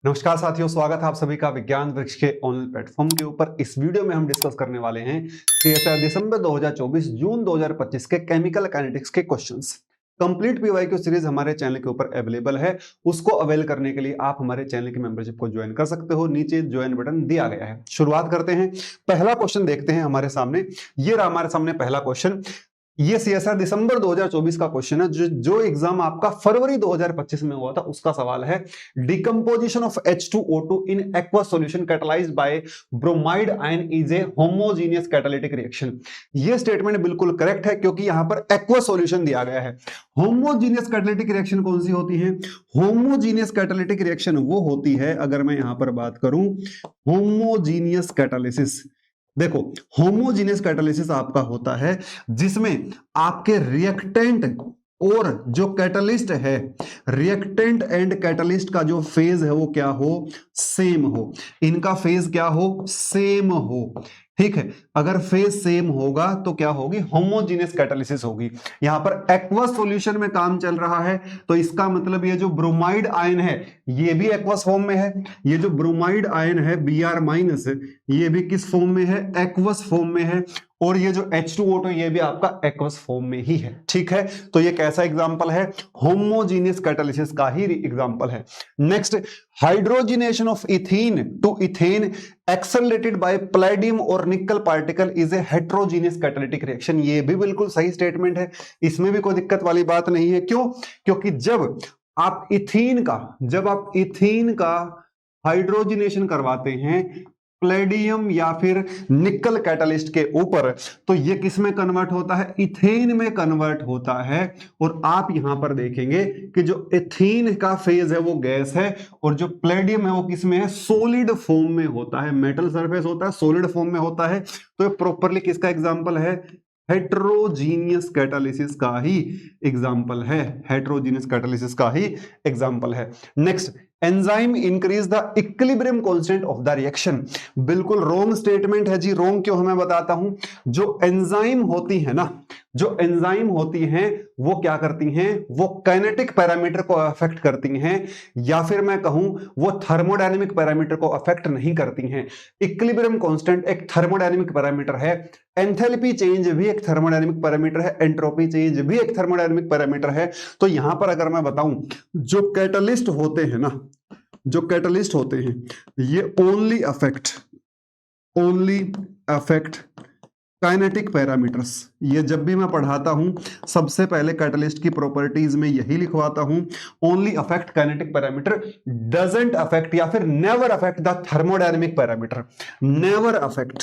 नमस्कार साथियों, स्वागत है आप सभी का विज्ञान वृक्ष के ऑनलाइन प्लेटफॉर्म के ऊपर। इस वीडियो में हम डिस्कस करने वाले हैं सीएसआर दिसंबर 2024 जून 2025 के केमिकल काइनेटिक्स के क्वेश्चंस। कंप्लीट पीवाईक्यू सीरीज हमारे चैनल के ऊपर अवेलेबल है। उसको अवेल करने के लिए आप हमारे चैनल की मेंबरशिप को ज्वाइन कर सकते हो। नीचे ज्वाइन बटन दिया गया है। शुरुआत करते हैं। पहला क्वेश्चन देखते हैं हमारे सामने। ये रहा हमारे सामने पहला क्वेश्चन। ये सीएसआर दिसंबर 2024 का क्वेश्चन है। जो एग्जाम आपका फरवरी 2025 में हुआ था उसका सवाल है। Decomposition of H2O2 in aqueous solution catalysed by bromide ion is a homogeneous catalytic reaction. ये स्टेटमेंट बिल्कुल करेक्ट है क्योंकि यहां पर एक्वस सॉल्यूशन दिया गया है। होमोजीनियस कैटालिटिक रिएक्शन कौन सी होती है? होमोजीनियस कैटालिटिक रिएक्शन वो होती है, अगर मैं यहां पर बात करूं, होमोजीनियस कैटालिसिस। देखो, होमोजीनियस कैटालिसिस आपका होता है जिसमें आपके रिएक्टेंट और जो कैटलिस्ट है, रिएक्टेंट एंड कैटलिस्ट का जो फेज है वो क्या हो? सेम हो। इनका फेज क्या हो? सेम हो। ठीक है, अगर फेज सेम होगा तो क्या होगी? होमोजीनियस कैटालिसिस होगी। यहां पर एक्वस सॉल्यूशन में काम चल रहा है, तो इसका मतलब ये जो ब्रोमाइड आयन है ये भी एक्वस फॉर्म में है। ये जो ब्रोमाइड आयन है Br- ये भी किस फॉर्म में है? एक्वस फॉर्म में है। और ये जो H2O2 ये भी आपका एक्वस फॉर्म में ही है। ठीक है, तो ये कैसा एग्जांपल है? होमोजीनियस कैटालिसिस का ही एग्जांपल है। Next, hydrogenation of ethene to ethane accelerated by palladium और nickel particle is a heterogeneous catalytic reaction. ये भी बिल्कुल सही स्टेटमेंट है। इसमें भी कोई दिक्कत वाली बात नहीं है। क्यों? क्योंकि जब आप इथीन का हाइड्रोजिनेशन करवाते हैं प्लेडियम या फिर निकल कैटलिस्ट के ऊपर, तो ये किस में कन्वर्ट होता है? इथेन में कन्वर्ट होता है। और आप यहां पर देखेंगे कि जो इथीन का फेज है वो गैस है, और जो प्लेडियम है वो किस में है? सॉलिड फॉर्म में होता है। मेटल सरफेस होता है, सॉलिड फॉर्म में होता है। तो ये प्रॉपरली किसका एग्जांपल है? हेट्रोजीनियस कैटालिसिस का ही एग्जांपल है। हेट्रोजीनियस कैटालिसिस का ही एग्जांपल है। Next, enzyme increase the equilibrium constant of the reaction. बिल्कुल रॉन्ग स्टेटमेंट है जी। रॉन्ग क्यों? हमें बताता हूं। जो एंजाइम होती है ना, जो एंजाइम होती हैं वो क्या करती हैं? वो काइनेटिक पैरामीटर को अफेक्ट करती हैं, या फिर मैं कहूं वो थर्मोडायनेमिक पैरामीटर को अफेक्ट नहीं करती हैं। इक्विलिब्रियम कांस्टेंट एक थर्मोडायनेमिक पैरामीटर है। एंथैल्पी चेंज भी एक थर्मोडायनेमिक पैरामीटर है। एंट्रोपी चेंज भी एक थर्मोडायनेमिक पैरामीटर है। तो यहां पर अगर मैं बताऊं, जो कैटलिस्ट होते हैं ना, जो कैटलिस्ट होते हैं ये ओनली अफेक्ट काइनेटिक पैरामीटर्स। ये जब भी मैं पढ़ाता हूं सबसे पहले कैटलिस्ट की प्रॉपर्टीज में यही लिखवाता हूं, only affect kinetic parameter, doesn't affect या फिर never affect the thermodynamic parameter. Never affect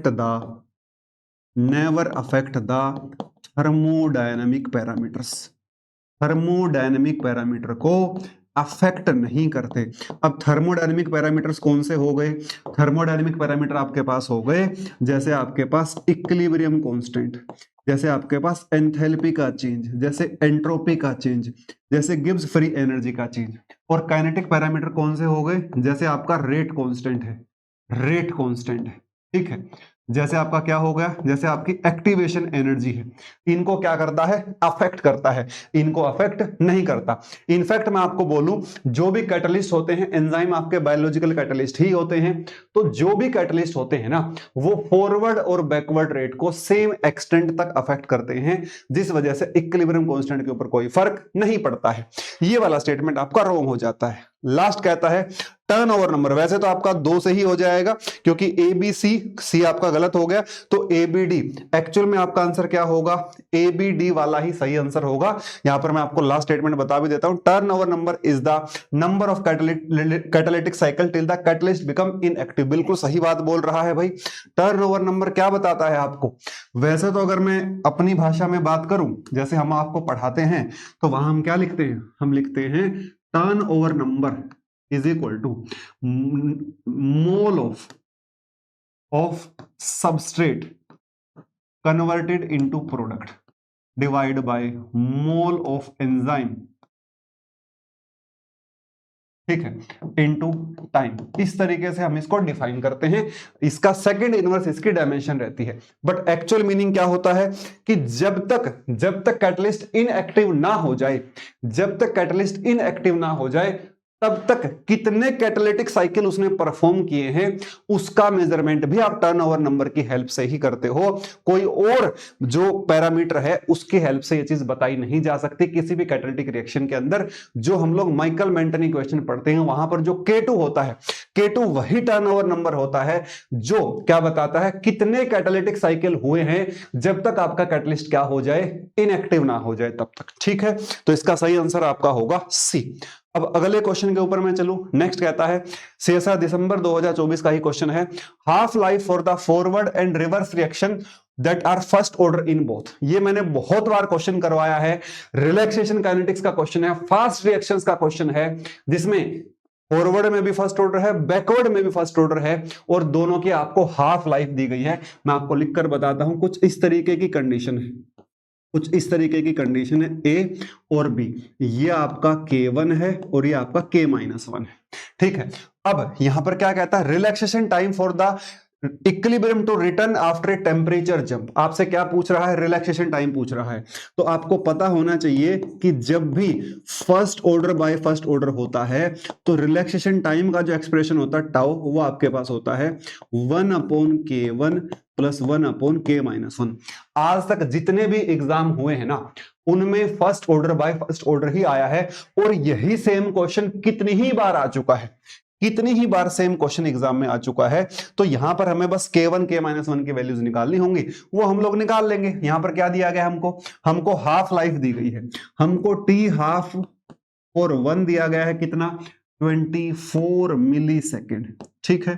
the thermodynamic parameters. Thermodynamic parameter को अफेक्ट नहीं करते। अब थर्मोडायनेमिक पैरामीटर्स कौन से हो गए? थर्मोडायनेमिक पैरामीटर आपके पास हो गए जैसे आपके पास इक्विलिब्रियम कांस्टेंट, जैसे आपके पास एंथैल्पी का चेंज, जैसे एंट्रोपी का चेंज, जैसे गिब्स फ्री एनर्जी का चेंज। और काइनेटिक पैरामीटर कौन से हो गए? जैसे आपका रेट कांस्टेंट है। ठीक है, जैसे आपका क्या हो गया? जैसे आपकी एक्टिवेशन एनर्जी है। इनको क्या करता है? अफेक्ट करता है। इनको अफेक्ट नहीं करता। इनफैक्ट मैं आपको बोलूं, जो भी कैटलिस्ट होते हैं, एंजाइम आपके बायोलॉजिकल कैटलिस्ट ही होते हैं। तो जो भी कैटलिस्ट होते हैं ना, वो फॉरवर्ड और बैकवर्ड रेट को सेम एक्सटेंट तक अफेक्ट करते हैं, जिस वजह से इक्विलिब्रियम कांस्टेंट के ऊपर कोई फर्क नहीं पड़ता है। ये वाला स्टेटमेंट आपका रॉन्ग हो जाता है। लास्ट कहता है टर्नओवर नंबर। वैसे तो आपका 2 से ही हो जाएगा क्योंकि ए बी सी आपका गलत हो गया, तो ए बी डी। एक्चुअल में आपका आंसर क्या होगा? ए बी डी वाला ही सही आंसर होगा। यहां पर मैं आपको लास्ट स्टेटमेंट बता भी देता हूं। Turnover number is the number of catalytic cycle till the catalyst become inactive. बिल्कुल सही बात बोल रहा है भाई। टर्नओवर नंबर क्या बताता है आपको? वैसे तो अगर मैं अपनी भाषा में बात करूं, जैसे हम आपको पढ़ाते हैं, तो वहां हम क्या लिखते हैं? हम लिखते हैं turnover number is equal to mole of substrate converted into product divide by mole of enzyme ठीक है, इनटू टाइम। इस तरीके से हम इसको डिफाइन करते हैं। इसका सेकंड इनवर्स इसकी डायमेंशन रहती है। बट एक्चुअल मीनिंग क्या होता है कि जब तक कैटलिस्ट इनएक्टिव ना हो जाए, जब तक कैटलिस्ट इनएक्टिव ना हो जाए, तब तक कितने कैटालिटिक साइकिल उसने परफॉर्म किए हैं उसका मेजरमेंट भी आप टर्नओवर नंबर की हेल्प से ही करते हो। कोई और जो पैरामीटर है उसकी हेल्प से यह चीज बताई नहीं जा सकती किसी भी कैटालिटिक रिएक्शन के अंदर। जो हम लोग माइकल मेंटन इक्वेशन पढ़ते हैं वहां पर जो K2 होता है, K2 वही टर्नओवर नंबर होता है जो क्या बताता है कितने कैटालिटिक साइकिल हुए हैं जब तक आपका कैटलिस्ट क्या हो जाए, इनएक्टिव ना हो जाए तब तक। ठीक है, तो इसका सही आंसर आपका होगा सी। अब अगले क्वेश्चन के ऊपर मैं चलूं। नेक्स्ट कहता है CSR दिसंबर 2024 का ही क्वेश्चन है, half life for the forward and reverse reaction that are first order in both. ये मैंने बहुत बार क्वेश्चन करवाया है, रिलैक्सेशन काइनेटिक्स का क्वेश्चन है, फास्ट रिएक्शंस का क्वेश्चन है, जिसमें फॉरवर्ड में भी फर्स्ट ऑर्डर है, बैकवर्ड में भी फर्स्ट ऑर्डर है, और दोनों की आपको हाफ लाइफ दी गई है। मैं आपको लिखकर बताता हूं, कुछ इस तरीके की कंडीशन है, कुछ इस तरीके की कंडीशन है, ए और बी। ये आपका K1 है और ये आपका K-1 है। ठीक है, अब यहां पर क्या कहता है, relaxation time for the equilibrium to return after a temperature jump. आपसे क्या पूछ रहा है, रिलैक्सेशन टाइम पूछ रहा है। तो आपको पता होना चाहिए कि जब भी first order by first order होता है तो रिलैक्सेशन टाइम का जो एक्सप्रेशन होता है टाउ, वो आपके पास होता है 1/K1 प्लस 1/K-1। आज तक जितने भी एग्जाम हुए हैं ना, उनमें first order by first order ही आया है, और यही सेम क्वेश्चन कितनी ही बार आ चुका है, कितनी ही बार सेम क्वेश्चन एग्जाम में आ चुका है। तो यहां पर हमें बस K1 K-1 की वैल्यूज निकालनी होंगी, वो हम लोग निकाल लेंगे। यहां पर क्या दिया गया हमको हाफ लाइफ दी गई है, हमको T हाफ और 1 दिया गया है, कितना 24 मिली सेकेंड। ठीक है,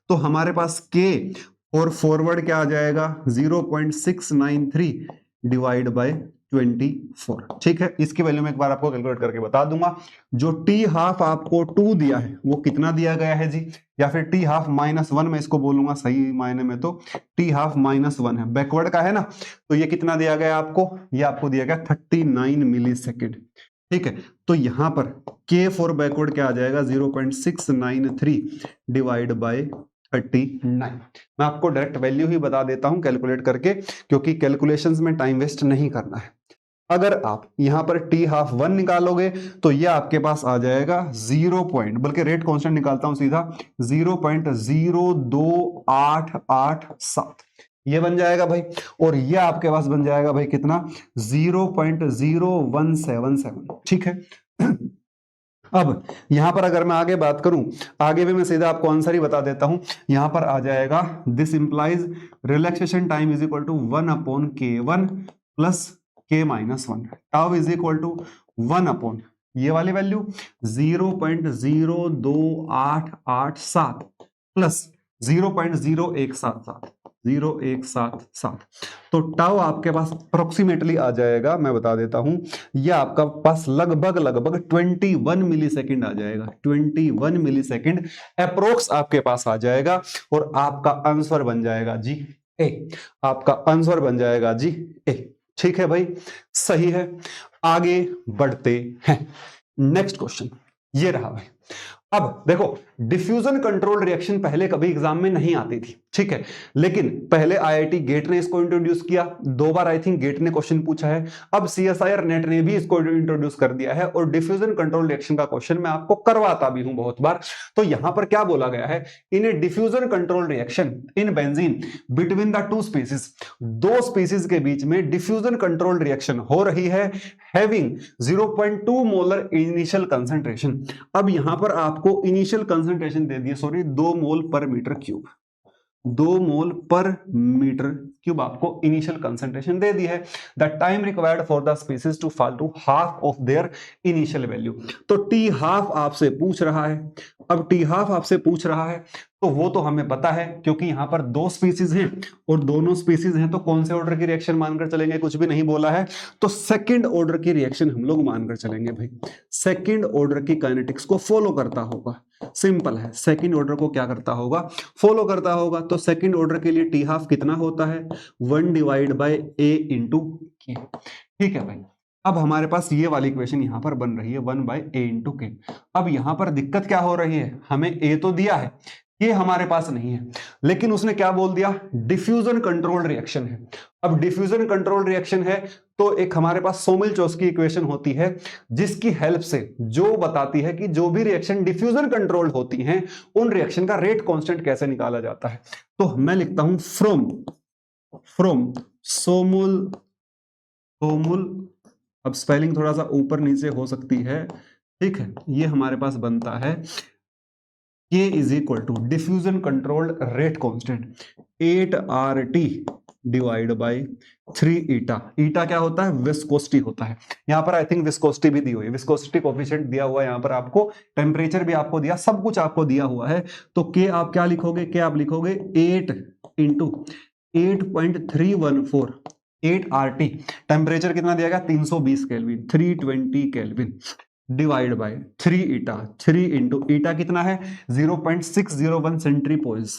तो हमारे पास K और फॉरवर्ड क्या आ जाएगा 0.693 डिवाइड बाय 24। ठीक है, इसकी वैल्यू मैं एक बार आपको कैलकुलेट करके बता दूंगा। जो T हाफ आपको 2 दिया है वो कितना दिया गया है जी, या फिर T हाफ -1 मैं इसको बोलूंगा सही मायने में, तो T हाफ -1 है, बैकवर्ड का है ना, तो ये कितना दिया गया आपको, ये आपको दिया गया 39 मिली सेकेंड। ठीक है, तो यहां पर K फॉर बैकवर्ड क्या आ जाएगा 0.693 डिवाइड बाय 39। मैं आपको डायरेक्ट वैल्यू ही बता देता हूं कैलकुलेट करके, क्योंकि कैलकुलेशंस में टाइम वेस्ट नहीं करना है। अगर आप यहां पर T हाफ 1 निकालोगे तो ये आपके पास आ जाएगा 0 पॉइंट, बल्कि रेट कांस्टेंट निकालता हूं सीधा, 0.02887 ये बन जाएगा भाई, और ये आपके पास बन जाएगा भाई कितना 0.0177। ठीक है, अब यहां पर अगर मैं आगे बात करूं, आगे भी मैं सीधा आपको आंसर ही बता देता हूं। यहां पर आ जाएगा this implies relaxation time is equal to 1/K1 plus K-1, tau is equal to 1 ये वाली वैल्यू 0.02887 प्लस 0.0177 तो टाउ आपके पास अप्रोक्सीमेटली आ जाएगा, मैं बता देता हूं, ये आपका पास लगभग 21 मिली सेकेंड आ जाएगा, 21 मिली सेकेंड अप्रोक्स आपके पास आ जाएगा, और आपका आंसर बन जाएगा जी ए, आपका आंसर बन जाएगा जी ए। ठीक है भाई, सही है। आगे बढ़ते हैं, नेक्स्ट क्वेश्चन ये रहा भाई। अब देखो, डिफ्यूजन कंट्रोल रिएक्शन पहले कभी एग्जाम में नहीं आती थी, ठीक है, लेकिन पहले IIT गेट ने इसको इंट्रोड्यूस किया, 2 बार आई थिंक गेट ने क्वेश्चन पूछा है, अब CSIR नेट ने भी इसको इंट्रोड्यूस कर दिया है, और डिफ्यूजन कंट्रोल रिएक्शन का क्वेश्चन मैं आपको करवाता भी हूं बहुत बार। तो यहां पर क्या बोला गया है, in a diffusion control reaction in benzene between the 2 species, 2 species के बीच में डिफ्यूजन कंट्रोल रिएक्शन हो रही है, हैविंग 0.2 मोलर इनिशियल कंसंट्रेशन। अब यहां पर आपको इनिशियल कंसंट्रेशन दे दिए, sorry 2 mole per metre cube, 2 mole per metre cube आपको इनिशियल कंसंट्रेशन दे दी है। The time required for the species to fall to half of their initial value. तो T हाफ आपसे पूछ रहा है, अब T हाफ आपसे पूछ रहा है तो वो तो हमें पता है, क्योंकि यहां पर 2 स्पीसीज हैं और दोनों स्पीसीज हैं, तो कौन से ऑर्डर की रिएक्शन मानकर चलेंगे, कुछ भी नहीं बोला है, तो सेकंड ऑर्डर की रिएक्शन हम लोग मानकर चलेंगे भाई। सेकंड ऑर्डर की काइनेटिक्स को फॉलो करता होगा, सिंपल है, सेकंड ऑर्डर को क्या करता होगा, फॉलो करता होगा। तो सेकंड ऑर्डर के लिए T हाफ कितना होता है 1 divide bye A into K। ठीक है भाई, अब हमारे पास ये वाली इक्वेशन यहां पर बन रही है 1/a/k। अब यहां पर दिक्कत क्या हो रही है, हमें a तो दिया है, ये हमारे पास नहीं है, लेकिन उसने क्या बोल दिया, डिफ्यूजन कंट्रोल रिएक्शन है। अब डिफ्यूजन कंट्रोल रिएक्शन है तो एक हमारे पास सोमिल-चॉम्स्की इक्वेशन होती है जिसकी हेल्प से जो बताती है कि जो भी रिएक्शन डिफ्यूजन कंट्रोल होती हैं उन रिएक्शन का रेट कांस्टेंट कैसे निकाला जाता है। तो मैं लिखता हूं फ्रॉम सोमुल अब स्पेलिंग थोड़ा सा ऊपर नीचे हो सकती है, ठीक है। ये हमारे पास बनता है K is equal to diffusion controlled rate constant 8RT divide by 3 eta. Eta क्या होता है, विस्कोसिटी होता है। यहां पर आई थिंक विस्कोसिटी भी दी हुई है, विस्कोसिटी कोफिशिएंट दिया हुआ है यहां पर आपको, टेम्परेचर भी आपको दिया, सब कुछ आपको दिया हुआ है। तो K आप क्या लिखोगे, K आप लिखोगे 8 इंटू 8.314 8RT। टेम्परेचर कितना दिया गया, 320 kelvin, 320 kelvin divide by 3 eta, 3 into eta कितना है 0.601 सेंट्रीपोज,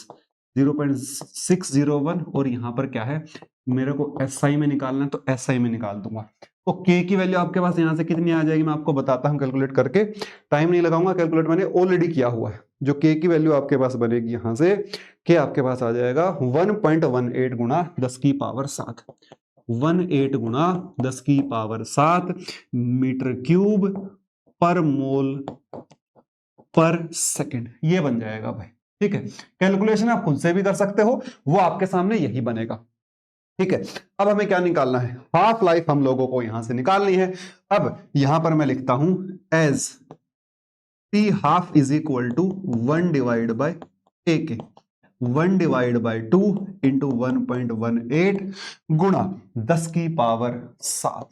0.601, और यहां पर क्या है मेरे को SI में निकालना है तो SI में निकाल दूंगा। तो K की वैल्यू आपके पास यहां से कितनी आ जाएगी, मैं आपको बताता हूं कैलकुलेट करके, टाइम नहीं लगाऊंगा, कैलकुलेट मैंने ऑलरेडी किया हुआ है। जो K की वैल्यू आपके पास बनेगी यहां से, K आपके पास आ जाएगा 1.18 गुणा 10 की पावर 7, 18 गुणा 10 की पावर 7 मीटर क्यूब पर मोल पर सेकंड, ये बन जाएगा भाई, ठीक है। कैलकुलेशन आप खुद से भी कर सकते हो, वो आपके सामने यही बनेगा, ठीक है। अब हमें क्या निकालना है, हाफ लाइफ हम लोगों को यहां से निकालनी है। अब यहां पर मैं लिखता हूं as T half is equal to 1 divide by AK, 1 divide by 2 into 1.18 गुणा 10 की पावर 7।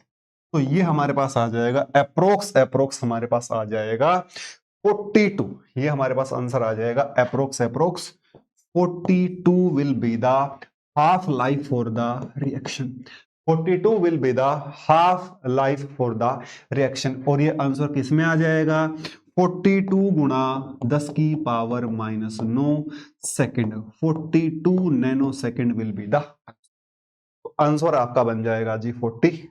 तो ये हमारे पास आ जाएगा अप्रोक्स हमारे पास आ जाएगा 42। ये हमारे पास आंसर आ जाएगा approx 42 will be the half life for the reaction, 42 will be the half life for the reaction. और ये आंसर किस में आ जाएगा, 42 गुणा 10 की power -9 second, 42 nano second will be the answer आपका बन जाएगा जी 42।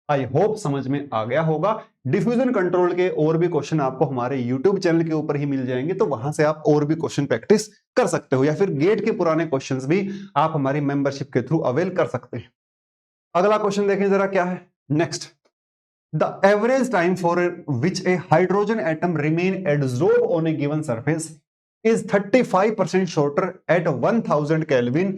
आई होप समझ में आ गया होगा। डिफ्यूजन कंट्रोल के और भी क्वेश्चन आपको हमारे यूट्यूब चैनल के ऊपर ही मिल जाएंगे, तो वहां से आप और भी क्वेश्चन प्रैक्टिस कर सकते हो, या फिर गेट के पुराने क्वेश्चंस भी आप हमारी मेंबरशिप के थ्रू अवेल कर सकते हैं। अगला क्वेश्चन देखें जरा क्या है next, the average time for which a hydrogen atom remain adsorb on a given surface is 35% shorter at 1000 Kelvin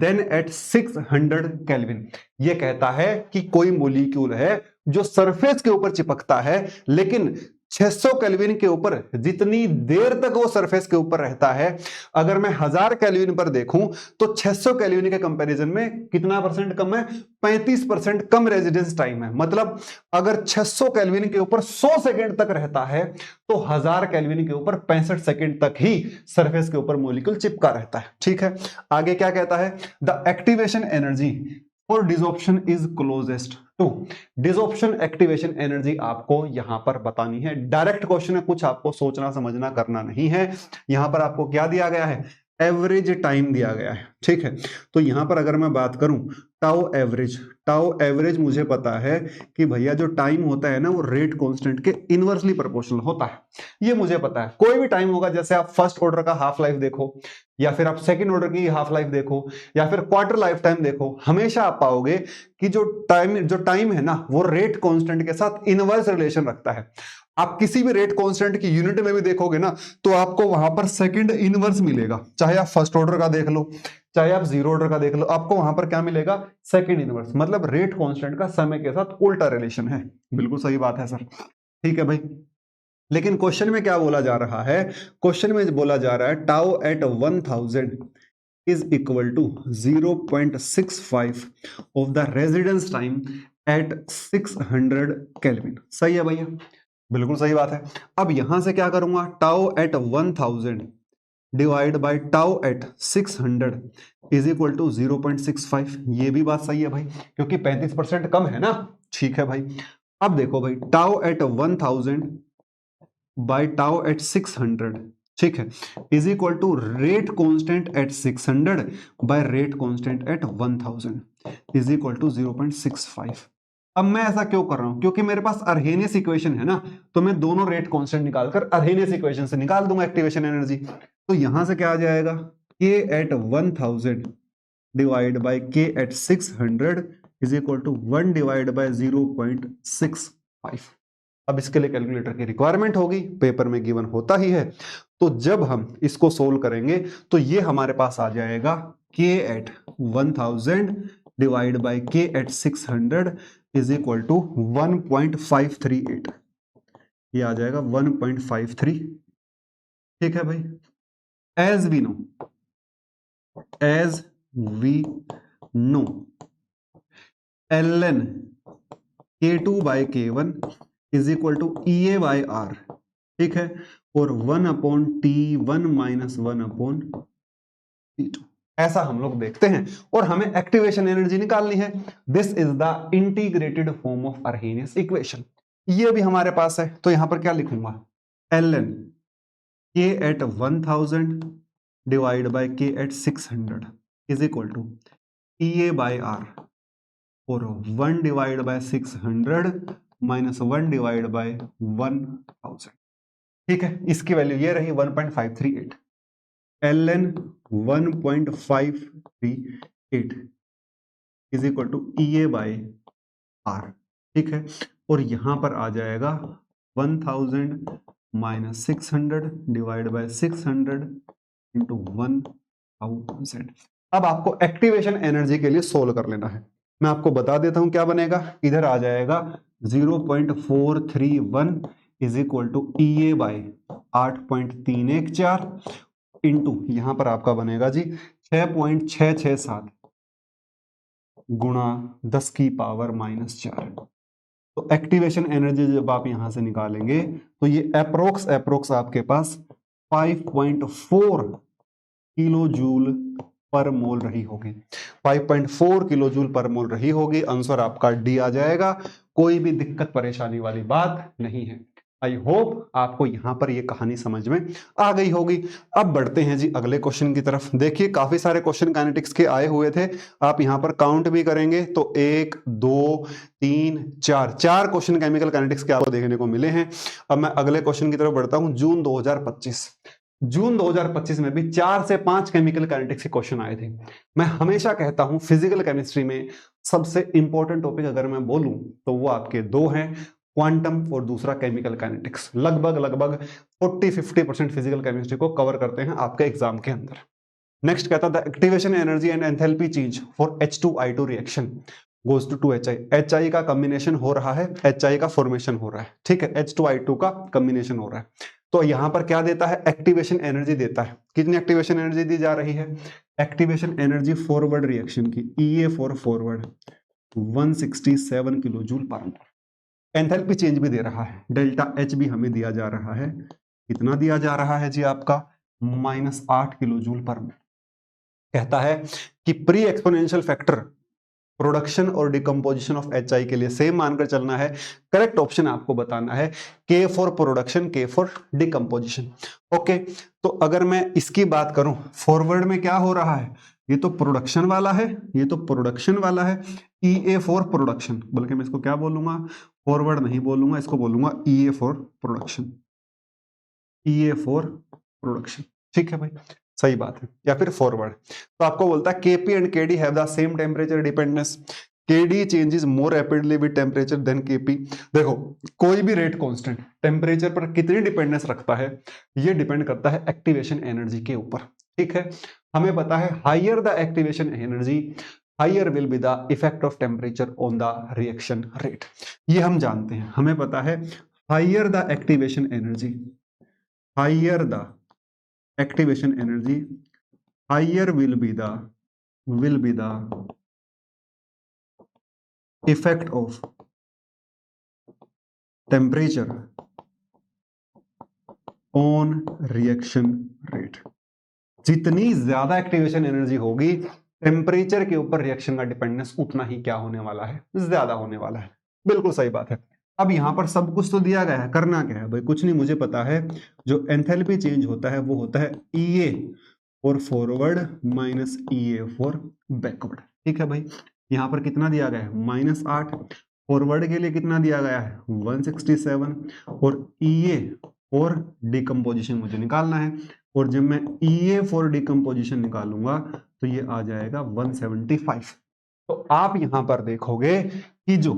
than at 600 Kelvin। ये कहता है कि कोई मॉलिक्यूल है जो सरफेस के ऊपर चिपकता है, लेकिन 600 केल्विन के ऊपर जितनी देर तक वो सरफेस के ऊपर रहता है, अगर मैं 1000 केल्विन पर देखूं तो 600 केल्विन के कंपैरिजन में कितना परसेंट कम है, 35% कम रेजिडेंस टाइम है। मतलब अगर 600 केल्विन के ऊपर 100 सेकंड तक रहता है तो 1000 केल्विन के ऊपर 65 सेकंड तक ही सरफेस के ऊपर मॉलिक्यूल चिपका रहता है, ठीक है। आगे क्या कहता है, the activation energy for desorption is closest to, desorption activation energy आपको यहां पर बतानी है। डायरेक्ट क्वेश्चन है, कुछ आपको सोचना समझना करना नहीं है। यहां पर आपको क्या दिया गया है, एवरेज टाइम दिया गया है, ठीक है। तो यहां पर अगर मैं बात करूं टाउ एवरेज मुझे पता है कि भैया जो टाइम होता है ना वो रेट कांस्टेंट के इनवर्सली प्रोपोर्शनल होता है, ये मुझे पता है। कोई भी टाइम होगा, जैसे आप फर्स्ट ऑर्डर का हाफ लाइफ देखो, या फिर आप सेकंड ऑर्डर की हाफ लाइफ देखो, या फिर क्वार्टर लाइफ टाइम देखो, हमेशा आप पाओगे कि जो टाइम है ना वो रेट कांस्टेंट के साथ इनवर्स रिलेशन रखता है। आप किसी भी रेट कांस्टेंट की यूनिट में भी देखोगे ना तो आपको वहां पर सेकंड इनवर्स मिलेगा, चाहे आप फर्स्ट ऑर्डर का देख लो, चाहे आप जीरो ऑर्डर का देख लो, आपको वहां पर क्या मिलेगा, सेकंड इनवर्स। मतलब रेट कांस्टेंट का समय के साथ उल्टा रिलेशन है। बिल्कुल सही बात है सर, ठीक है भाई। लेकिन क्वेश्चन में क्या बोला जा रहा है, क्वेश्चन में बोला जा रहा है tau at 1000 is equal to 0.65 of the residence time at 600 Kelvin। सही है भैया, बिल्कुल सही बात है। अब यहां से क्या करूंगा, tau at 1000 divide by tau at 600 is equal to 0.65। ये भी बात सही है भाई, क्योंकि 35% कम है ना, ठीक है भाई। अब देखो भाई, tau at 1000 by tau at 600, ठीक है, is equal to rate constant at 600 by rate constant at 1000 is equal to 0.65। अब मैं ऐसा क्यों कर रहा हूं, क्योंकि मेरे पास अर्हेनियस इक्वेशन है ना, तो मैं दोनों रेट कांस्टेंट निकालकर अर्हेनियस इक्वेशन से निकाल दूंगा एक्टिवेशन एनर्जी। तो यहां से क्या आ जाएगा, k at 1000 divide by k at 600 is equal to 1 divide by 0.65। अब इसके लिए कैलकुलेटर की रिक्वायरमेंट होगी, पेपर में गिवन होता ही है। तो जब हम इसको सोल्व करेंगे तो ये हमारे पास आ जाएगा k at 1000 divide by k at 600 is equal to 1.538। ये आ जाएगा 1.53। ठीक है भाई, as we know ln k2 by k1 is equal to EA by R। ठीक है, और 1/T1 माइनस 1/T2 ऐसा हम लोग देखते हैं, और हमें एक्टिवेशन एनर्जी निकालनी है। This is the integrated form of Arrhenius equation. ये भी हमारे पास है, तो यहां पर क्या लिखूंगा, ln k at 1000 divide by k at 600 is equal to EA by R और 1 divide by 600 minus 1 divide by 1000। ठीक है, इसकी वैल्यू ये रही 1.538। ln 1.538 is equal to EA by R। ठीक है, और यहां पर आ जाएगा 1000 माइनस 600 डिवाइड बाय 600 इंटू 1000। अब आपको एक्टिवेशन एनर्जी के लिए सोल्व कर लेना है। मैं आपको बता देता हूं क्या बनेगा, इधर आ जाएगा 0.431 is equal to EA by 8.314 into यहां पर आपका बनेगा जी 6.667 गुणा 10 की पावर -4। तो एक्टिवेशन एनर्जी जब आप यहां से निकालेंगे तो ये अप्रोक्स आपके पास 5.4 किलो जूल पर मोल रही होगी। 5.4 किलो जूल पर मोल रही होगी। आंसर आपका डी आ जाएगा। कोई भी दिक्कत परेशानी वाली बात नहीं है। आई होप आपको यहां पर ये कहानी समझ में आ गई होगी। अब बढ़ते हैं जी अगले क्वेश्चन की तरफ। देखिए काफी सारे क्वेश्चन काइनेटिक्स के आए हुए थे। आप यहां पर काउंट भी करेंगे तो 1 2 3 4 क्वेश्चन केमिकल काइनेटिक्स के आपको देखने को मिले हैं। अब मैं अगले क्वेश्चन की तरफ बढ़ता हूं। जून 2025 में भी 4 से 5 केमिकल काइनेटिक्स के क्वेश्चन आए थे। मैं हमेशा कहता हूं फिजिकल केमिस्ट्री में सबसे इंपॉर्टेंट टॉपिक अगर मैं बोलूं तो वो आपके दो हैं, क्वांटम और दूसरा केमिकल काइनेटिक्स। लगभग 40-50% फिजिकल केमिस्ट्री को कवर करते हैं आपके एग्जाम के अंदर। नेक्स्ट कहता था activation energy and enthalpy change for H2I2 reaction goes to 2HI। HI का कॉम्बिनेशन हो रहा है, HI का फॉर्मेशन हो रहा है। ठीक है, H2I2 का कॉम्बिनेशन हो रहा है। तो यहां पर क्या देता है, एक्टिवेशन एनर्जी देता है। कितनी एक्टिवेशन एनर्जी दी जा रही है, एक्टिवेशन एनर्जी फॉरवर्ड रिएक्शन की EA for forward 167 kilo joule पर मोल। एंथैल्पी चेंज भी दे रहा है, डेल्टा H भी हमें दिया जा रहा है। कितना दिया जा रहा है जी आपका, -8 किलो जूल पर मोल। कहता है कि प्री एक्सपोनेंशियल फैक्टर प्रोडक्शन और डिकम्पोजिशन ऑफ HI के लिए सेम मानकर चलना है। करेक्ट ऑप्शन आपको बताना है K for production, K for decomposition. Okay, तो अगर मैं इसकी बात करूं, फॉरवर्ड में क्या हो रहा है, ये तो प्रोडक्शन वाला है, ये तो प्रोडक्शन वाला है। EA फॉर प्रोडक्शन, बल्कि मैं इसको क्या बोलूंगा, फॉरवर्ड नहीं बोलूंगा, इसको बोलूंगा EA for production. EA for production, ठीक है भाई, सही बात है। या फिर फॉरवर्ड, तो आपको बोलता है KP and KD have the same temperature dependence. KD changes more rapidly with temperature than KP। देखो कोई भी रेट कांस्टेंट टेम्परेचर पर कितनी डिपेंडेंस रखता है, ये डिपेंड करता है एक्टिवेशन एनर्जी के ऊपर। ठीक है, हमें पता है higher the activation energy higher will be the effect of temperature on the reaction rate. ये हम जानते हैं, हमें पता है higher the activation energy, higher the activation energy, higher will be the effect of temperature on reaction rate। जितनी ज्यादा activation energy होगी टेम्परेचर के ऊपर रिएक्शन का डिपेंडेंस उतना ही क्या होने वाला है, ज्यादा होने वाला है। बिल्कुल सही बात है। अब यहां पर सब कुछ तो दिया गया है, करना क्या है भाई, कुछ नहीं, मुझे पता है जो एंथैल्पी चेंज होता है वो होता है EA for forward minus EA for backward. ठीक है भाई, यहां पर कितना दिया गया है, -8, फॉरवर्ड के लिए कितना दिया गया है 167, और ईए और डिकम्पोजिशन मुझे निकालना है, और जब मैं ईए फॉर डिकम्पोजिशन निकालूंगा तो ये आ जाएगा 175। तो आप यहां पर देखोगे कि जो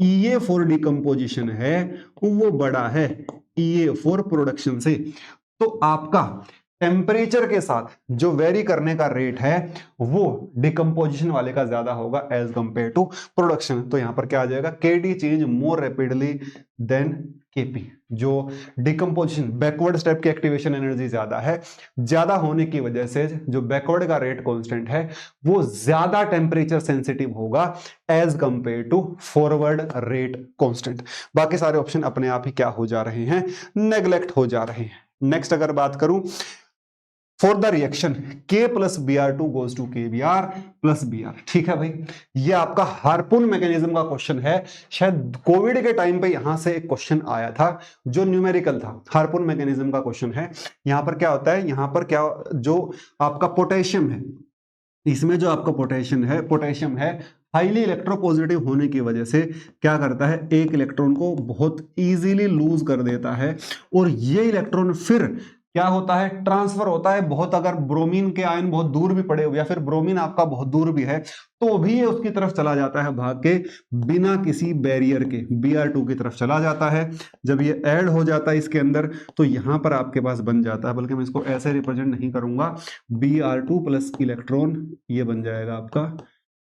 ईए फॉर डिकम्पोजिशन है वो बड़ा है ईए फॉर प्रोडक्शन से। तो आपका टेम्परेचर के साथ जो वेरी करने का रेट है वो डिकम्पोजिशन वाले का ज्यादा होगा एज कंपेयर टू प्रोडक्शन। तो यहां पर क्या आ जाएगा, KD change more rapidly than KP. जो डिकम्पोजिशन बैकवर्ड स्टेप की एक्टिवेशन एनर्जी ज्यादा है, ज्यादा होने की वजह से जो बैकवर्ड का रेट कांस्टेंट है वो ज्यादा टेम्परेचर सेंसिटिव होगा as compared to forward rate constant. बाकी सारे ऑप्शन अपने आप ही क्या हो जा रहे हैं, नेग्लेक्ट हो जा रहे हैं। नेक्स्ट अगर बात करूं, for the reaction K plus Br2 goes to KBr plus Br। ठीक है भाई, ये आपका हार्पून मैकेनिज्म का क्वेश्चन है। शायद कोविड के टाइम पे यहां से एक क्वेश्चन आया था जो न्यूमेरिकल था, हार्पून मैकेनिज्म का क्वेश्चन है। यहां पर क्या होता है, यहां पर क्या जो आपका पोटेशियम है, इसमें जो आपका पोटेशियम है हाईली इलेक्ट्रोपॉजिटिव होने की वजह से क्या करता है, एक इलेक्ट्रॉन को बहुत इजीली लूज कर देता है, और ये इलेक्ट्रॉन फिर क्या होता है, ट्रांसफर होता है बहुत। अगर ब्रोमीन के आयन बहुत दूर भी पड़े हुए या फिर ब्रोमीन आपका बहुत दूर भी है तो भी ये उसकी तरफ चला जाता है भाग के, बिना किसी बैरियर के Br2 की तरफ चला जाता है। जब ये ऐड हो जाता है इसके अंदर तो यहां पर आपके पास बन जाता है, बल्कि मैं इसको ऐसे रिप्रेजेंट नहीं करूंगा, Br2 प्लस इलेक्ट्रॉन ये बन जाएगा आपका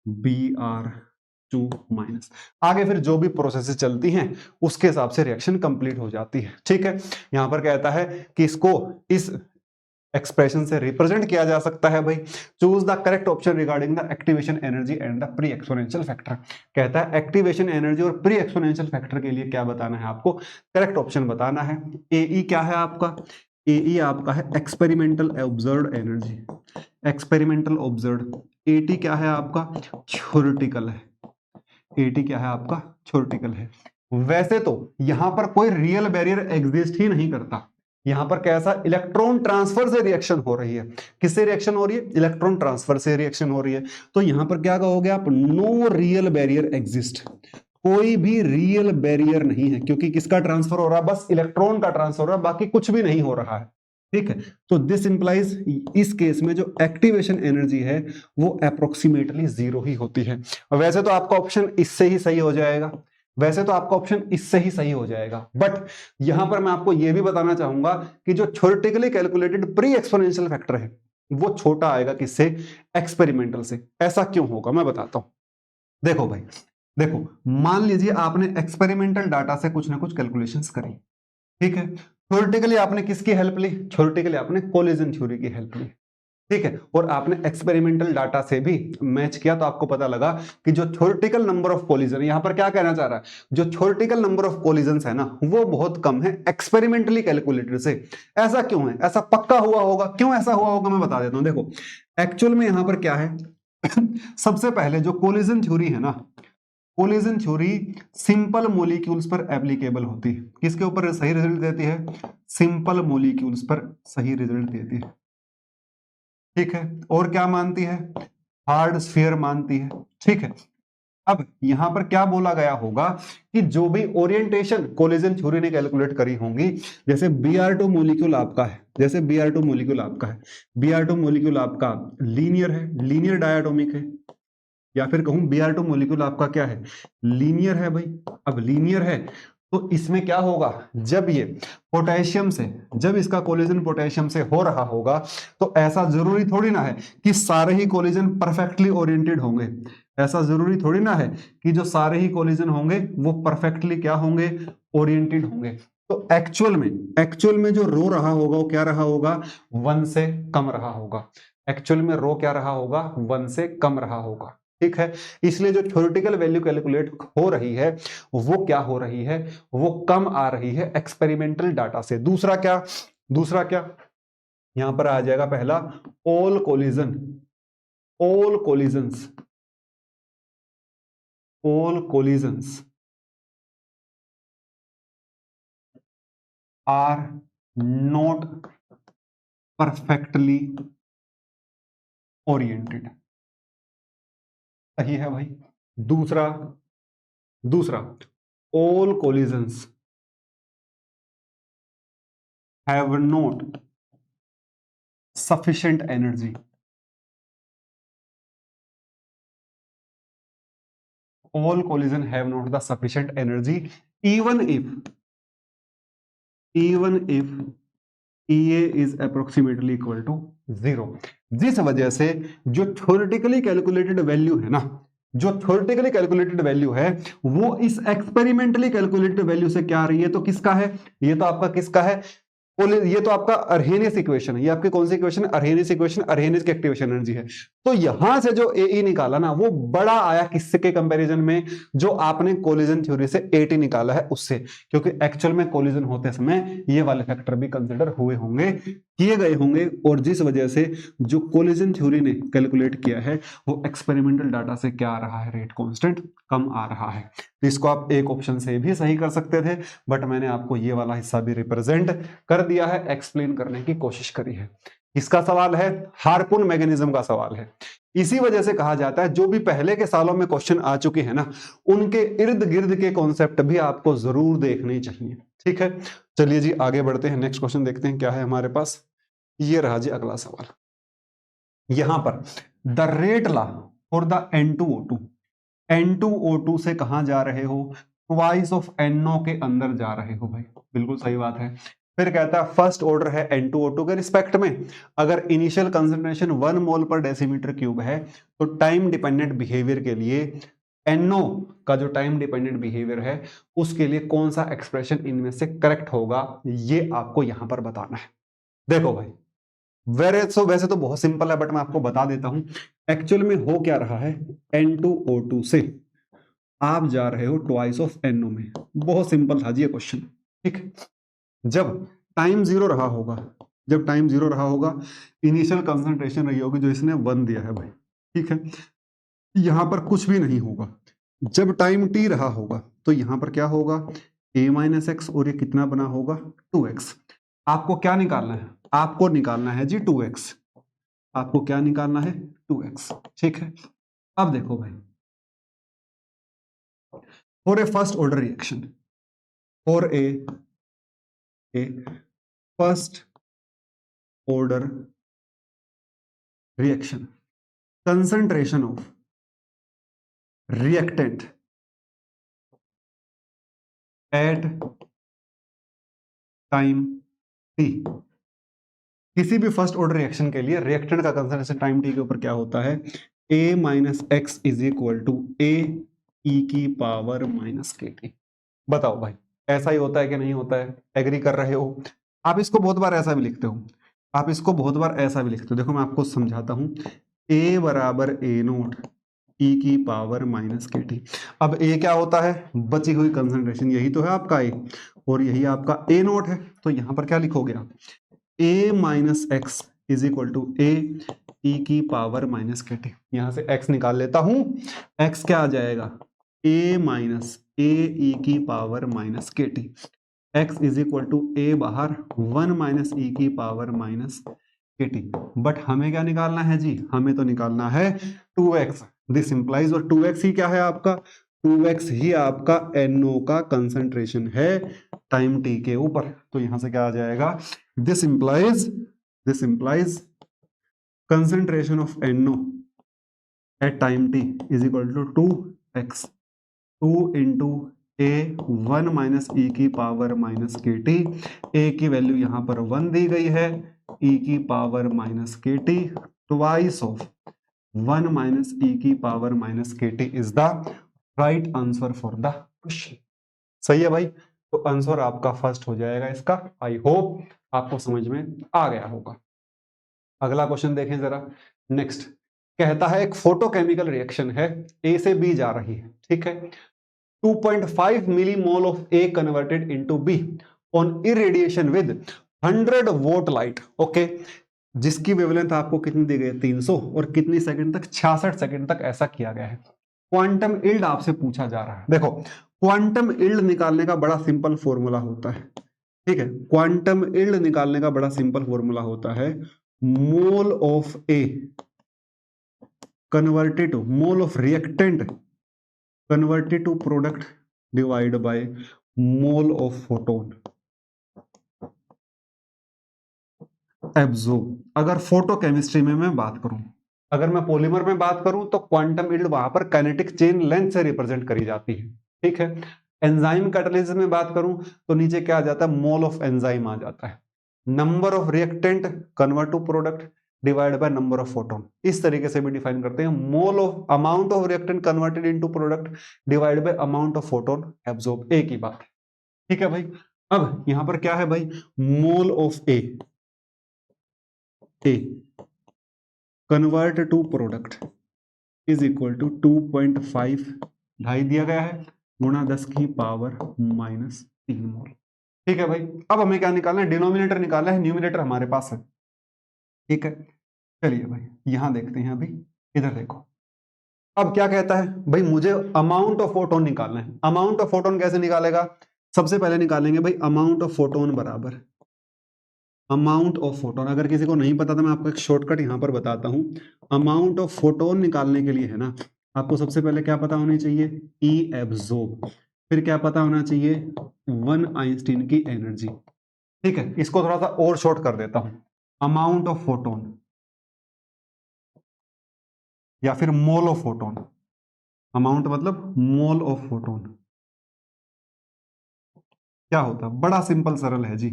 Br2 माइनस। आगे फिर जो भी प्रोसेसेस चलती हैं उसके हिसाब से रिएक्शन कंप्लीट हो जाती है। ठीक है, यहां पर कहता है कि इसको इस एक्सप्रेशन से रिप्रेजेंट किया जा सकता है भाई। Choose the correct option regarding the activation energy and the pre exponential factor. कहता है एक्टिवेशन एनर्जी और प्री एक्सपोनेंशियल फैक्टर के लिए क्या बताना है आपको, करेक्ट ऑप्शन बताना है। एई क्या है आपका, एई आपका है experimental observed energy, experimental observed. Eighty क्या है आपका, थ्योरेटिकल है, एटी क्या है आपका, थ्योरेटिकल है। वैसे तो यहां पर कोई रियल बैरियर एग्जिस्ट ही नहीं करता, यहां पर कैसा इलेक्ट्रॉन ट्रांसफर से रिएक्शन हो रही है। किससे रिएक्शन हो रही है, इलेक्ट्रॉन ट्रांसफर से रिएक्शन हो रही है। तो यहां पर क्या कहोगे आप, नो रियल बैरियर एग्जिस्ट, कोई भी रियल बैरियर नहीं है, क्योंकि किसका ट्रांसफर हो रहा है, बस इलेक्ट्रॉन का ट्रांसफर हो रहा है, बाकी कुछ भी नहीं हो रहा है। ठीक है, तो दिस इंप्लाइज इस केस में जो एक्टिवेशन एनर्जी है वो अप्रोक्सीमेटली 0 ही होती है। वैसे तो आपका ऑप्शन इससे ही सही हो जाएगा, वैसे तो आपका ऑप्शन इससे ही सही हो जाएगा, बट यहां पर मैं आपको यह भी बताना चाहूंगा कि जो theoretically calculated pre exponential factor है वो छोटा आएगा किससे, एक्सपेरिमेंटल से। ऐसा क्यों होगा मैं बताता हूं। देखो भाई, देखो मान लीजिए आपने एक्सपेरिमेंटल डाटा से कुछ ना कुछ कैलकुलेशंस करी, ठीक है, थ्योरेटिकली आपने किसकी हेल्प ली, थ्योरेटिकली आपने कोलिजन थ्योरी की हेल्प ली, ठीक है, और आपने एक्सपेरिमेंटल डाटा से भी मैच किया तो आपको पता लगा कि जो थ्योरेटिकल नंबर ऑफ कोलिजन, यहां पर क्या कहना चाह रहा है, जो थ्योरेटिकल नंबर ऑफ कोलिजन है ना वो बहुत कम है एक्सपेरिमेंटली कैलकुलेटेड से। ऐसा क्यों है, ऐसा पक्का हुआ होगा, क्यों ऐसा हुआ होगा मैं बता देता हूं। देखो एक्चुअल में यहां पर क्या है सबसे पहले जो कोलिजन थ्योरी है ना, कोलिजन थ्योरी सिंपल मॉलिक्यूल्स पर एप्लीकेबल होती है। किसके ऊपर सही रिजल्ट देती है, सिंपल मॉलिक्यूल्स पर सही रिजल्ट देती है। ठीक है, और क्या मानती है, हार्ड स्फीयर मानती है। ठीक है, अब यहां पर क्या बोला गया होगा कि जो भी ओरिएंटेशन कोलिजन थ्योरी ने कैलकुलेट करी होंगी, जैसे Br2 मॉलिक्यूल आपका है, जैसे Br2 मॉलिक्यूल आपका है, Br2 मॉलिक्यूल आपका लीनियर है, लीनियर डायटोमिक है, या फिर कहूं Br2 मॉलिक्यूल आपका क्या है, लीनियर है भाई। अब लीनियर है तो इसमें क्या होगा, जब ये पोटेशियम से, जब इसका कोलिजन पोटेशियम से हो रहा होगा तो ऐसा जरूरी थोड़ी ना है कि सारे ही कोलिजन परफेक्टली ओरिएंटेड होंगे, ऐसा जरूरी थोड़ी ना है कि जो सारे ही कोलिजन होंगे वो परफेक्टली क्या होंगे, ओरिएंटेड होंगे। तो एक्चुअल में जो रो रहा होगा वो क्या रहा होगा, 1 से कम रहा होगा। एक्चुअल में रो क्या रहा होगा, 1 से कम रहा होगा। ठीक है, इसलिए जो थ्योरेटिकल वैल्यू कैलकुलेट हो रही है वो क्या हो रही है, वो कम आ रही है एक्सपेरिमेंटल डाटा से। दूसरा क्या, दूसरा क्या, यहां पर आ जाएगा पहला, all collision, all collisions, all collisions are not perfectly oriented. सही है भाई। दूसरा, दूसरा, all collisions have not sufficient energy. All collision have not the sufficient energy even if EA is approximately equal to 0। जिस वजह से जो थ्योरेटिकली कैलकुलेटेड वैल्यू है ना, जो थ्योरेटिकली कैलकुलेटेड वैल्यू है वो इस एक्सपेरिमेंटली कैलकुलेटेड वैल्यू से क्या आ रही है, तो किसका है ये, तो आपका किसका है, ये तो आपका अर्हेनियस इक्वेशन है। ये आपकी कौन सी इक्वेशन है, अर्हेनियस इक्वेशन, अर्हेनियस की एक्टिवेशन एनर्जी है। तो यहां से जो एई निकाला ना वो बड़ा आया किससे के कंपैरिजन में, जो आपने कोलिजन थ्योरी से एटी निकाला है उससे, क्योंकि एक्चुअल में कोलिजन होते समय ये वाले फैक्टर भी कंसिडर हुए होंगे, किए गए होंगे, और जिस वजह से जो कोलिजन थ्योरी ने कैलकुलेट किया है वो एक्सपेरिमेंटल डाटा से क्या आ रहा है, रेट कांस्टेंट कम आ रहा है। तो इसको आप एक ऑप्शन से भी सही कर सकते थे, बट मैंने आपको ये वाला हिस्सा भी रिप्रेजेंट कर दिया है, एक्सप्लेन करने की कोशिश करी है। इसका सवाल है, हार्पून मैकेनिज्म का सवाल है। इसी वजह से कहा जाता है जो भी पहले के सालों में क्वेश्चन आ चुके हैं ना, उनके इर्द गिर्द के कॉन्सेप्ट भी आपको जरूर देखने चाहिए। ठीक है, चलिए जी आगे बढ़ते हैं, नेक्स्ट क्वेश्चन देखते हैं क्या है हमारे पास। ये रहा जी अगला सवाल। यहां पर the rate law for the N2O2, N2O2 से कहां जा रहे हो, ट्वाइस ऑफ NO के अंदर जा रहे हो भाई, बिल्कुल सही बात है। फिर कहता है फर्स्ट ऑर्डर है N2O2 के रिस्पेक्ट में, अगर इनिशियल कंसंट्रेशन 1 मोल पर डेसीमीटर क्यूब है तो टाइम डिपेंडेंट बिहेवियर के लिए NO का जो टाइम डिपेंडेंट बिहेवियर है उसके लिए कौन सा एक्सप्रेशन इनमें से करेक्ट होगा, ये आपको यहां पर बताना है। देखो भाई, वैसे तो बहुत सिंपल है, बट मैं आपको बता देता हूं एक्चुअल में हो क्या रहा है। N2O2 से आप जा रहे हो ट्वाइस ऑफ NO में, बहुत सिंपल था जी ये क्वेश्चन। ठीक, जब टाइम जीरो रहा होगा, जब टाइम जीरो रहा होगा, इनिशियल कंसंट्रेशन रही होगी जो इसने 1 दिया है भाई, ठीक है, यहां पर कुछ भी नहीं होगा। जब टाइम t रहा होगा तो यहां पर क्या होगा, a-x, और ये कितना बना होगा 2x। आपको क्या निकालना है, आपको निकालना है जी 2x, आपको क्या निकालना है 2x। ठीक है, अब देखो भाई, for a first order reaction, for a first order reaction, concentration of reactant at time t, किसी भी फर्स्ट ऑर्डर रिएक्शन के लिए रिएक्टेंट का कंसंट्रेशन टाइम t के ऊपर क्या होता है, a minus x is equal to a e की पावर माइनस kt। बताओ भाई, ऐसा ही होता है कि नहीं होता है, एग्री कर रहे हो। आप इसको बहुत बार ऐसा भी लिखते हो, आप इसको बहुत बार ऐसा भी लिखते हो। देखो मैं आपको समझाता हूं, a बराबर a नोट e की पावर माइनस के टी। अब a क्या होता है, बची हुई कंसंट्रेशन, यही तो है आपका a, और यही आपका a नोट है। तो यहां पर क्या लिखोगे आप, a minus x is equal to a e की पावर माइनस के टी। यहां से x निकाल लेता हूं, x क्या आ जाएगा, a माइनस a e की power minus K T. x is equal to a बाहर 1 माइनस e की power minus K T. But हमें क्या निकालना है जी, हमें तो निकालना है 2x। दिस इंप्लाइज, और 2x ही क्या है आपका, 2x ही आपका NO का कंसंट्रेशन है टाइम t के ऊपर। तो यहां से क्या आ जाएगा, this implies concentration of NO at time t is equal to 2x, 2 into a 1 minus e की power minus K T. a की वैल्यू यहां पर 1 दी गई है, e की power minus K T, twice of 1 minus e की power minus K T is the right answer for the question. सही है भाई, तो आंसर आपका फर्स्ट हो जाएगा इसका। आई होप आपको समझ में आ गया होगा। अगला क्वेश्चन देखें जरा, नेक्स्ट कहता है एक फोटोकेमिकल रिएक्शन है, ए से बी जा रही है, ठीक है, 2.5 millimole of A converted into B on irradiation with 100 vote light, okay, जिसकी वेवलेंथ आपको कितनी दी गई है 300, और कितनी सेकंड तक, 66 सेकंड तक ऐसा किया गया है। क्वांटम इल्ड आपसे पूछा जा रहा है। देखो क्वांटम इल्ड निकालने का बड़ा सिंपल फॉर्मूला होता है, ठीक है, क्वांटम इल्ड निकालने का बड़ा सिंपल फॉर्मूला होता है mole of A converted to mole of reactant converted to product divide by mole of photon absorb. अगर फोटोकेमिस्ट्री में मैं बात करूं, अगर मैं पॉलीमर में बात करूं तो क्वांटम यील्ड वहां पर काइनेटिक चेन लेंथ से रिप्रेजेंट करी जाती है, ठीक है। एंजाइम कैटालिसिस में बात करूं तो नीचे क्या आ जाता है, मोल ऑफ एंजाइम आ जाता है। Number of reactant convert to product divide by number of photon, इस तरीके से भी डिफाइन करते हैं। Mole of amount of reactant converted into product divide by amount of photon absorb, एक ही बात है, ठीक है भाई। अब यहां पर क्या है भाई, mole of A convert to product is equal to 2.5 ढाई दिया गया है गुणा 10 की पावर -3 मोल, ठीक है भाई। अब हमें क्या निकालना है, डिनोमिनेटर निकालना है, न्यूमिनेटर हमारे पास है, ठीक है। चलिए भाई यहां देखते हैं, अभी इधर देखो। अब क्या कहता है भाई, मुझे अमाउंट ऑफ फोटोन निकालना है। अमाउंट ऑफ फोटोन कैसे निकालेगा, सबसे पहले निकालेंगे भाई अमाउंट ऑफ फोटोन बराबर अमाउंट ऑफ फोटोन। अगर किसी को नहीं पता तो मैं आपको एक शॉर्टकट यहां पर बताता हूं। अमाउंट ऑफ फोटोन निकालने के लिए है ना, आपको सबसे पहले क्या पता होनी चाहिए, ई एब्जॉर्ब, फिर क्या पता होना चाहिए, 1 आइंस्टीन की एनर्जी, ठीक है। इसको थोड़ा सा और शॉर्ट कर देता हूं, अमाउंट ऑफ फोटोन या फिर मोल ऑफ फोटोन। अमाउंट मतलब मोल ऑफ फोटोन क्या होता है, बड़ा सिंपल सरल है जी।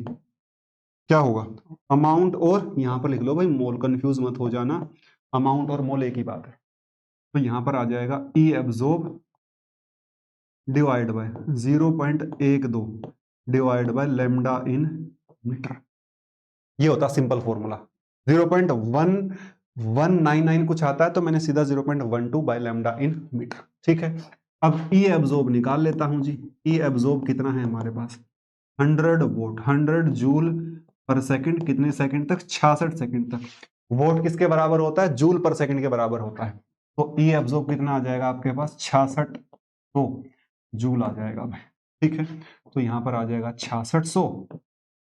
क्या होगा, अमाउंट और यहां पर लिख लो भाई मोल, कंफ्यूज मत हो जाना, अमाउंट और मोल एक ही बात है। तो यहां पर आ जाएगा E absorb divide by 0.12 divide by lambda in metre, ये होता सिंपल फॉर्मूला। 0.1199 कुछ आता है तो मैंने सीधा 0.12 बाय लैम्डा इन मीटर, ठीक है। अब ई एब्जॉर्ब निकाल लेता हूं जी। ई एब्जॉर्ब कितना है हमारे पास, 100 वोट, 100 जूल पर सेकंड, कितने सेकंड तक, 66 सेकंड तक। वोट किसके बराबर होता है, जूल पर सेकंड के बराबर होता है। तो ई एब्जॉर्ब कितना आ जाएगा आपके पास, 6600 जूल आ जाएगा भाई, ठीक है। तो यहां पर आ जाएगा 6600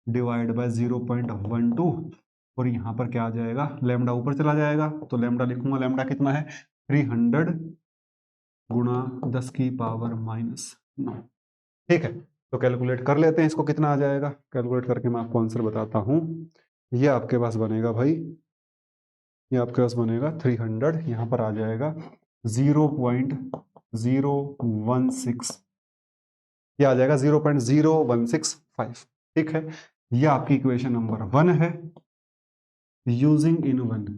डिवाइड बाय 0.12 और यहां पर क्या आ जाएगा, लैम्डा ऊपर चला जाएगा तो लैम्डा लिखूंगा, लैम्डा कितना है 300 गुणा 10 की पावर -9, ठीक है। तो कैलकुलेट कर लेते हैं इसको, कितना आ जाएगा, कैलकुलेट करके मैं आपको आंसर बताता हूं। ये आपके पास बनेगा भाई, ये आपके पास बनेगा 300, यहां पर आ जाएगा 0.016, ये आ जाएगा 0.0165, ठीक है। ये आपकी इक्वेशन नंबर 1 है। यूजिंग इन 1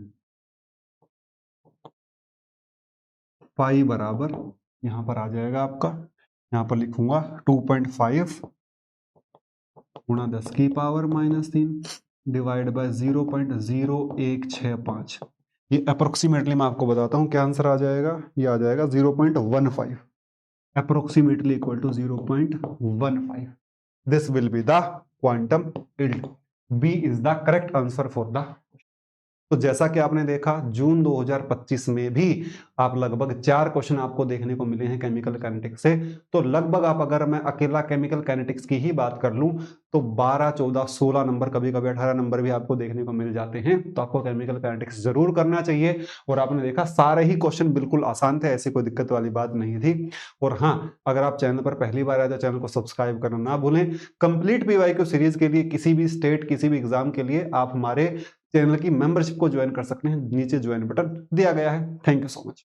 पाई बराबर यहां पर आ जाएगा आपका, यहां पर लिखूंगा 2.5 गुणा 10 की पावर -3 डिवाइड बाय 0.0165। ये अप्रोक्सीमेटली मैं आपको बताता हूं क्या आंसर आ जाएगा, ये आ जाएगा 0.15, approximately equal to 0.15। This will be the quantum yield. B is the correct answer for the. तो जैसा कि आपने देखा जून 2025 में भी आप लगभग 4 क्वेश्चन आपको देखने को मिले हैं केमिकल काइनेटिक्स से। तो लगभग आप, अगर मैं अकेला केमिकल काइनेटिक्स की ही बात कर लूं तो 12, 14, 16 नंबर, कभी कभी 18 नंबर भी आपको देखने को मिल जाते हैं। तो आपको केमिकल काइनेटिक्स जरूर करना चाहिए। और आपने देखा सारे ही क्वेश्चन बिल्कुल आसान थे, ऐसी कोई दिक्कत वाली बात नहीं थी। और हाँ, अगर आप चैनल पर पहली बार आए तो चैनल को सब्सक्राइब करना ना भूलें। कंप्लीट पीवाईक्यू सीरीज के लिए, किसी भी स्टेट, किसी भी एग्जाम के लिए आप हमारे चैनल की मेंबरशिप को ज्वाइन कर सकते हैं, नीचे ज्वाइन बटन दिया गया है। Thank you so much.